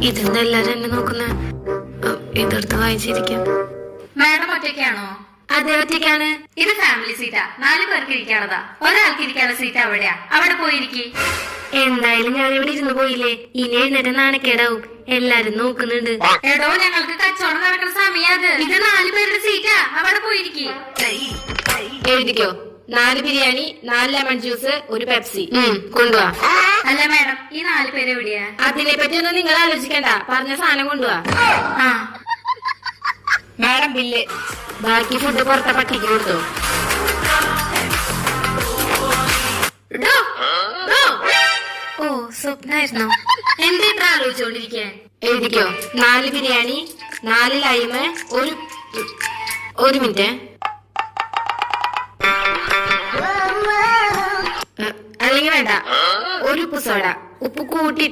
ഇതെന്താ എല്ലാരും എന്നെ നോക്കുന്ന? ഇതെടുത്ത് വായിച്ചിരിക്കാം. മാഡം ഒറ്റയ്ക്കാണോ? അതെ, ഒറ്റയ്ക്കാണ്. ഇത് ഫാമിലി സീറ്റാ, 4 പേർക്ക് ഇരിക്കാനുള്ളതാ. ഒരാൾക്ക് ഇരിക്കാനുള്ള സീറ്റ് അവിടെയാ, അവിടെ പോയിരിക്കും. എന്തായാലും ഞാൻ ഇവിടെ ഇരുന്ന് പോയില്ലേ, ഇനി എഴുന്നേറ്റ് നാണക്കേടാവും. എല്ലാരും നോക്കുന്നുണ്ട്. എടോ, ഞങ്ങൾക്ക് കച്ചവടം നടക്കുന്ന സമയത്. ഇത് 4 പേരുടെ സീറ്റാ, അവിടെ പോയിരിക്കും. എഴുതിക്കോ. 4 ബിരിയാണി, 4 ലെമൺ ജ്യൂസ്, 1 പെപ്സി കൊണ്ടുപോവാ. അല്ല മാഡം, ഈ 4 പേര് എവിടെയാ? അതിനെ പറ്റി ഒന്നും നിങ്ങൾ ആലോചിക്കണ്ട, പറഞ്ഞ സാധനം കൊണ്ടുപോവാ. Madam bill. ബാക്കി ഫുഡ് പുറത്തെ പട്ടിക്ക് കൊടുത്തു. ഓ, സ്വപ്നായിരുന്നോ? എന്താ ഇത്ര ആലോചിച്ചോണ്ടിരിക്കാൻ? എഴുതിക്കോ. 4 ബിരിയാണി, 4 ലൈമ്, ഒരു മിനിറ്റ്. അല്ലെങ്കിൽ വേണ്ട, 1 ഉപ്പ് സോഡ. ഉപ്പ് കൂട്ടി